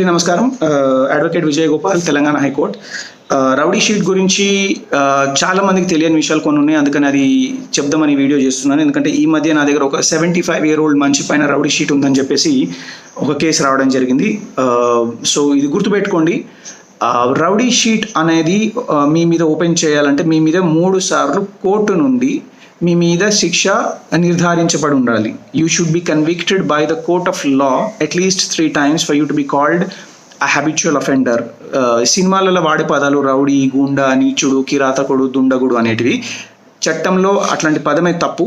నమస్కారం. Advocate Vijay Gopal, Telangana high court. Rowdy sheet గురించి చాలా మందికి తెలియని విషయాలు కొన్ని ఉన్నాయి, అందుకని అది చెప్దామని వీడియో చేస్తున్నాను. ఎందుకంటే ఈ మధ్య నా దగ్గర ఒక 75-year-old మనిషి పైన రౌడీ షీట్ ఉందని చెప్పేసి ఒక కేసు రావడం జరిగింది. సో ఇది గుర్తుపెట్టుకోండి, రౌడీ షీట్ అనేది మీ మీద ఓపెన్ చేయాలంటే మీ మీద 3 సార్లు కోర్టు నుండి మీ మీద శిక్ష నిర్ధారించబడి ఉండాలి. You should be convicted by the court of law at least 3 times for you to be called a habitual offender. సినిమాలలో వాడే పదాలు రౌడీ, గూండా, నీచుడు, కిరాతకుడు, దుండగుడు అనేటివి. చట్టంలో అట్లాంటి పదమే తప్పు.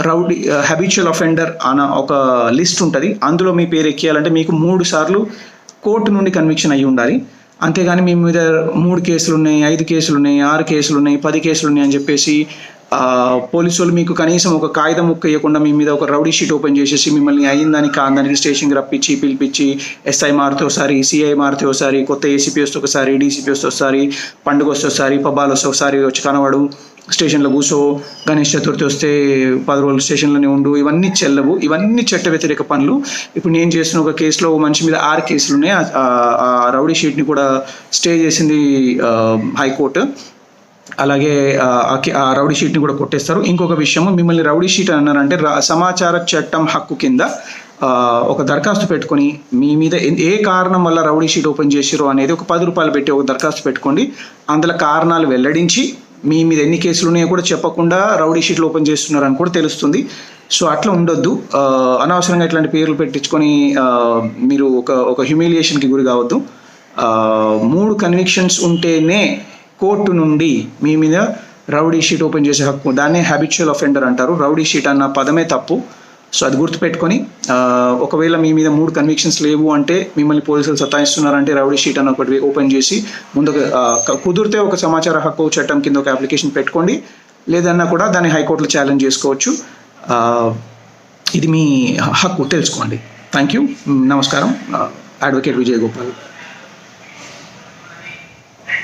రౌడీ హ్యాబిచువల్ అఫెండర్ అన్న ఒక లిస్ట్ ఉంటుంది, అందులో మీ పేరు ఎక్కియాలంటే మీకు 3 సార్లు కోర్టు నుండి కన్విక్షన్ అయ్యి ఉండాలి. అంతేగాని మీ మీద 3 కేసులు ఉన్నాయి, 5 కేసులు ఉన్నాయి, 6 కేసులు ఉన్నాయి, 10 కేసులు ఉన్నాయి అని చెప్పేసి పోలీసు వాళ్ళు మీకు కనీసం ఒక కాగితం ముక్క ఇవ్వకుండా మీ మీద ఒక రౌడీ షీట్ ఓపెన్ చేసేసి మిమ్మల్ని అయ్యిందని కాదని స్టేషన్కి రప్పించి పిలిపించి ఎస్ఐ మారితే ఒకసారి, సిఐ మారితే ఒకసారి, కొత్త ఏసీపీ వస్తే ఒకసారి, డీసీపీ వస్తే ఒకసారి, పండుగ వస్తే ఒకసారి, పబ్బాలు వస్తే ఒకసారి వచ్చి కనవాడు, స్టేషన్లో కూర్చో, గణేష్ చతుర్థి వస్తే 10 రోజులు స్టేషన్లోనే ఉండు, ఇవన్నీ చెల్లవు. ఇవన్నీ చట్ట వ్యతిరేక పనులు. ఇప్పుడు నేను చేసిన ఒక కేసులో మనిషి మీద 6 కేసులు ఉన్నాయి. ఆ రౌడీ షీట్ని కూడా స్టే చేసింది హైకోర్టు. అలాగే ఆ రౌడీ షీట్ని కూడా కొట్టేస్తారు. ఇంకొక విషయం, మిమ్మల్ని రౌడీ షీట్ అన్నారంటే సమాచార చట్టం హక్కు కింద ఒక దరఖాస్తు పెట్టుకొని మీ మీద ఏ కారణం వల్ల రౌడీ షీట్ ఓపెన్ చేసిరో అనేది ఒక 10 రూపాయలు పెట్టి ఒక దరఖాస్తు పెట్టుకోండి. అందులో కారణాలు వెల్లడించి మీ మీద ఎన్ని కేసులు ఉన్నాయో కూడా చెప్పకుండా రౌడీ షీట్లు ఓపెన్ చేస్తున్నారని కూడా తెలుస్తుంది. సో అట్లా ఉండొద్దు. అనవసరంగా ఇట్లాంటి పేర్లు పెట్టించుకొని మీరు ఒక హ్యూమిలియేషన్కి గురి కావద్దు. 3 కన్విక్షన్స్ ఉంటేనే కోర్టు నుండి మీ మీద రౌడీ షీట్ ఓపెన్ చేసే హక్కు. దాన్నే హ్యాబిచువల్ అఫెండర్ అంటారు. రౌడీ షీట్ అన్న పదమే తప్పు. సో అది గుర్తుపెట్టుకొని, ఒకవేళ మీ మీద 3 కన్విక్షన్స్ లేవు అంటే, మిమ్మల్ని పోలీసులు సతాయిస్తున్నారంటే రౌడీ షీట్ అన్న ఒకటి ఓపెన్ చేసి ముందుగా కుదిరితే ఒక సమాచార హక్కు చట్టం కింద ఒక అప్లికేషన్ పెట్టుకోండి. లేదన్నా కూడా దాన్ని హైకోర్టులో ఛాలెంజ్ చేసుకోవచ్చు. ఇది మీ హక్కు, తెలుసుకోండి. Thank you. నమస్కారం. అడ్వకేట్ విజయ్ గోపాల్.